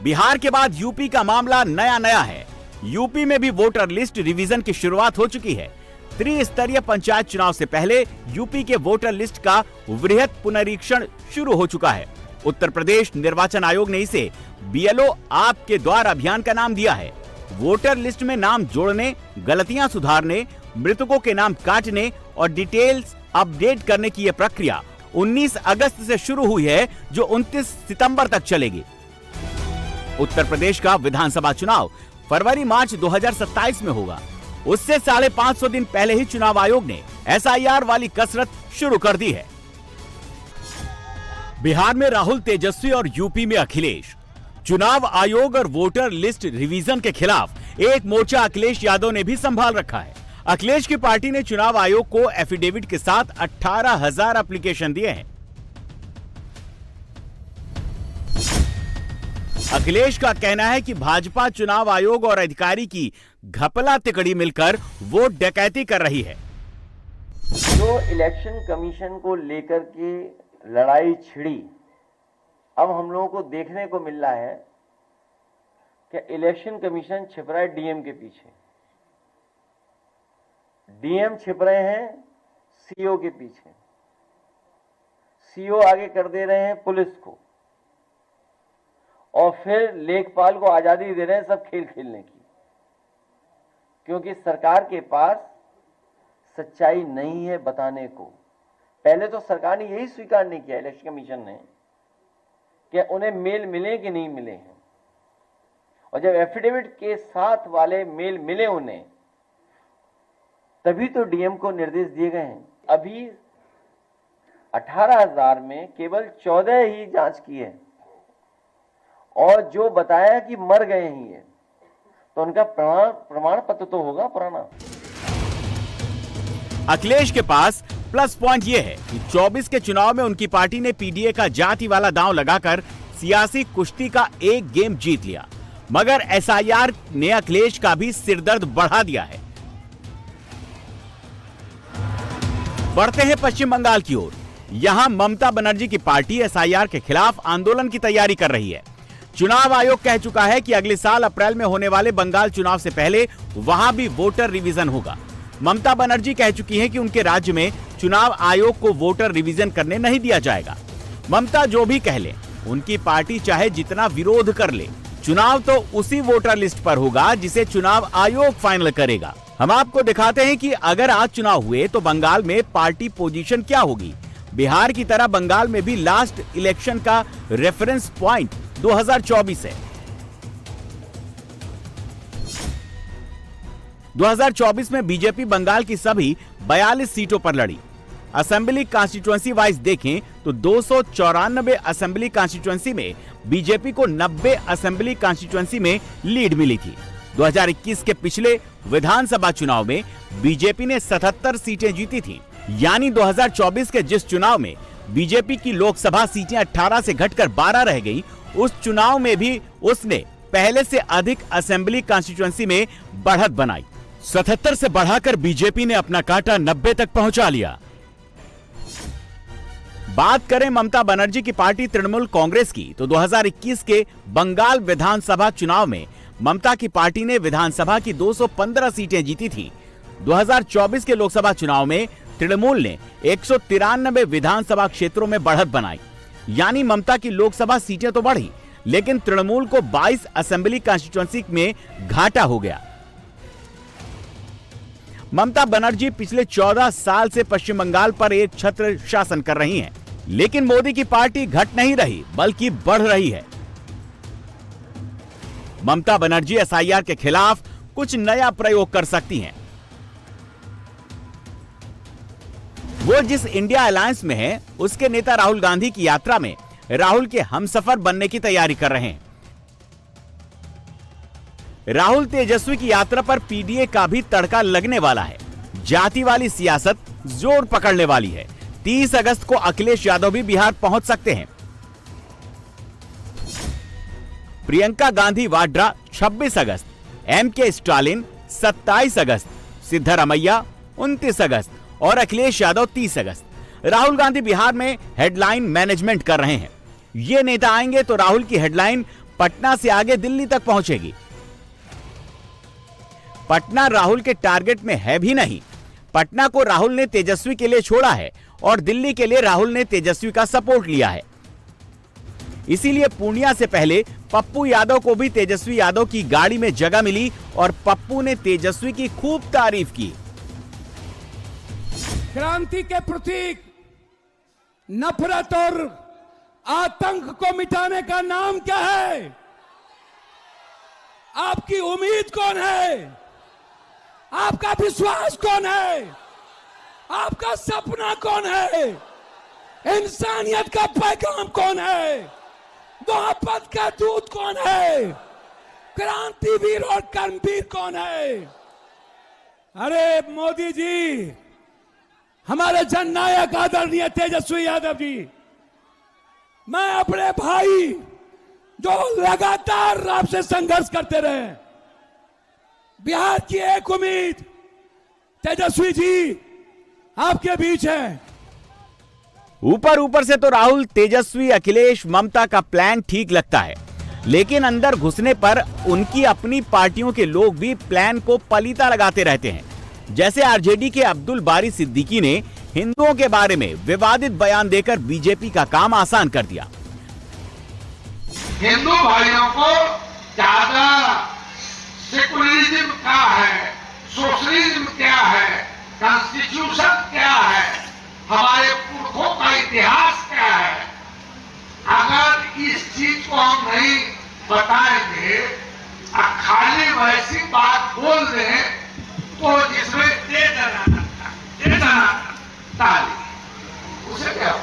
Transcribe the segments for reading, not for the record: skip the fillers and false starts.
बिहार के बाद यूपी का मामला नया है। यूपी में भी वोटर लिस्ट रिवीजन की शुरुआत हो चुकी है। त्रिस्तरीय पंचायत चुनाव से पहले यूपी के वोटर लिस्ट का वृहद पुनरीक्षण शुरू हो चुका है। उत्तर प्रदेश निर्वाचन आयोग ने इसे बीएलओ आपके द्वार अभियान का नाम दिया है। वोटर लिस्ट में नाम जोड़ने, गलतियां सुधारने, मृतकों के नाम काटने और डिटेल्स अपडेट करने की यह प्रक्रिया 19 अगस्त से शुरू हुई है, जो 29 सितंबर तक चलेगी। उत्तर प्रदेश का विधानसभा चुनाव फरवरी-मार्च 2027 में होगा। उससे 550 दिन पहले ही चुनाव आयोग ने एसआईआर वाली कसरत शुरू कर दी है। बिहार में राहुल तेजस्वी और यूपी में अखिलेश। चुनाव आयोग और वोटर लिस्ट रिवीजन के खिलाफ एक मोर्चा अखिलेश यादव ने भी संभाल रखा है। अखिलेश की पार्टी ने चुनाव आयोग को एफिडेविट के साथ 18,000 एप्लीकेशन दिए हैं। अखिलेश का कहना है कि भाजपा चुनाव आयोग और अधिकारी की घपला तिकड़ी मिलकर वोट डकैती कर रही है। जो इलेक्शन कमीशन को लेकर के लड़ाई छिड़ी, अब हम लोगों को देखने को मिल रहा है कि इलेक्शन कमीशन छिप रहा है डीएम के पीछे, डीएम छिप रहे हैं सीओ के पीछे, सीओ आगे कर दे रहे हैं पुलिस को, और फिर लेखपाल को आजादी दे रहे हैं सब खेल खेलने की, क्योंकि सरकार के पास सच्चाई नहीं है बताने को। पहले तो सरकार ने यही स्वीकार नहीं किया, इलेक्शन कमीशन ने, कि उन्हें मेल मिले कि नहीं मिले हैं, और जब एफिडेविट के साथ वाले मेल मिले उन्हें, तभी तो डीएम को निर्देश दिए गए हैं। अभी 18,000 में केवल 14 ही जांच की है, और जो बताया कि मर गए ही है, तो उनका प्रमाण पत्र तो होगा पुराना। अखिलेश के पास प्लस पॉइंट यह है कि 24 के चुनाव में उनकी पार्टी ने पीडीए का जाति वाला दांव लगाकर सियासी कुश्ती का एक गेम जीत लिया, मगर एसआईआर ने अखिलेश का भी सिरदर्द बढ़ा दिया है। बढ़ते हैं पश्चिम बंगाल की ओर। यहां ममता बनर्जी की पार्टी एसआईआर के खिलाफ आंदोलन की तैयारी कर रही है। चुनाव आयोग कह चुका है कि अगले साल अप्रैल में होने वाले बंगाल चुनाव से पहले वहां भी वोटर रिवीजन होगा। ममता बनर्जी कह चुकी हैं कि उनके राज्य में चुनाव आयोग को वोटर रिवीजन करने नहीं दिया जाएगा। ममता जो भी कह ले, उनकी पार्टी चाहे जितना विरोध कर ले, चुनाव तो उसी वोटर लिस्ट पर होगा जिसे चुनाव आयोग फाइनल करेगा। हम आपको दिखाते हैं कि अगर आज चुनाव हुए तो बंगाल में पार्टी पोजीशन क्या होगी। बिहार की तरह बंगाल में भी लास्ट इलेक्शन का रेफरेंस पॉइंट 2024 है। 2024 में बीजेपी बंगाल की सभी 42 सीटों पर लड़ी। असेंबली कॉन्स्टिट्यूएंसी वाइज देखें तो 294 असेंबली कॉन्स्टिट्यूएंसी में बीजेपी को 90 असेंबली कॉन्स्टिट्यूएंसी में लीड मिली थी। 2021 के पिछले विधानसभा चुनाव में बीजेपी ने 77 सीटें जीती थी, यानी 2024 के जिस चुनाव में बीजेपी की लोकसभा सीटें 18 से घटकर 12 रह गई, उस चुनाव में भी उसने पहले से अधिक असेंबली कॉन्स्टिट्यूएंसी में बढ़त बनाई। 77 से बढ़ाकर बीजेपी ने अपना कांटा 90 तक पहुंचा लिया। बात करें ममता बनर्जी की पार्टी तृणमूल कांग्रेस की, तो 2021 के बंगाल विधानसभा चुनाव में ममता की पार्टी ने विधानसभा की 215 सीटें जीती थी। 2024 के लोकसभा चुनाव में तृणमूल ने 193 विधानसभा क्षेत्रों में बढ़त बनाई, यानी ममता की लोकसभा सीटें तो बढ़ी, लेकिन तृणमूल को 22 असेंबली कॉन्स्टिट्यूएंसी में घाटा हो गया। ममता बनर्जी पिछले 14 साल से पश्चिम बंगाल पर एक छत्र शासन कर रही हैं, लेकिन मोदी की पार्टी घट नहीं रही बल्कि बढ़ रही है। ममता बनर्जी एसआईआर के खिलाफ कुछ नया प्रयोग कर सकती हैं। वो जिस इंडिया अलायंस में है, उसके नेता राहुल गांधी की यात्रा में राहुल के हमसफर बनने की तैयारी कर रहे हैं। राहुल तेजस्वी की यात्रा पर पीडीए का भी तड़का लगने वाला है। जाति वाली सियासत जोर पकड़ने वाली है। 30 अगस्त को अखिलेश यादव भी बिहार पहुंच सकते हैं। प्रियंका गांधी वाड्रा 26 अगस्त, एमके स्टालिन 27 अगस्त, सिद्धरामैया 29 अगस्त और अखिलेश यादव 30 अगस्त। राहुल गांधी बिहार में हेडलाइन मैनेजमेंट कर रहे हैं। ये नेता आएंगे तो राहुल की हेडलाइन पटना से आगे दिल्ली तक पहुंचेगी। पटना राहुल के टारगेट में है भी नहीं। पटना को राहुल ने तेजस्वी के लिए छोड़ा है और दिल्ली के लिए राहुल ने तेजस्वी का सपोर्ट लिया है। इसीलिए पूर्णिया से पहले पप्पू यादव को भी तेजस्वी यादव की गाड़ी में जगह मिली और पप्पू ने तेजस्वी की खूब तारीफ की। क्रांति के प्रतीक नफरत और आतंक को मिटाने का नाम क्या है? आपकी उम्मीद कौन है? आपका विश्वास कौन है? आपका सपना कौन है? इंसानियत का पैगाम कौन है? मोहब्बत का दूत कौन है? क्रांतिवीर और कर्मवीर कौन है? अरे मोदी जी, हमारे जननायक आदरणीय तेजस्वी यादव जी, मैं अपने भाई जो लगातार आपसे संघर्ष करते रहे, बिहार की एक उम्मीद तेजस्वी जी आपके बीच है। ऊपर से तो राहुल, तेजस्वी, अखिलेश, ममता का प्लान ठीक लगता है, लेकिन अंदर घुसने पर उनकी अपनी पार्टियों के लोग भी प्लान को पलीता लगाते रहते हैं। जैसे आरजेडी के अब्दुल बारी सिद्दीकी ने हिंदुओं के बारे में विवादित बयान देकर बीजेपी का काम आसान कर दिया। हिंदू भाइयों को ज्यादा सेकुलरिज्म क्या है, सोशलिज्म क्या है, कॉन्स्टिट्यूशन क्या है, हमारे पुरखों का इतिहास क्या है, अगर इस चीज को हम नहीं बताएंगे, खाली वैसी बात बोल दें तो जिसमें दे देना ताली, उसे क्या?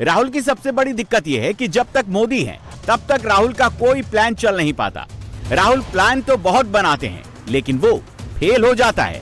राहुल की सबसे बड़ी दिक्कत यह है कि जब तक मोदी हैं, तब तक राहुल का कोई प्लान चल नहीं पाता। राहुल प्लान तो बहुत बनाते हैं, लेकिन वो फेल हो जाता है।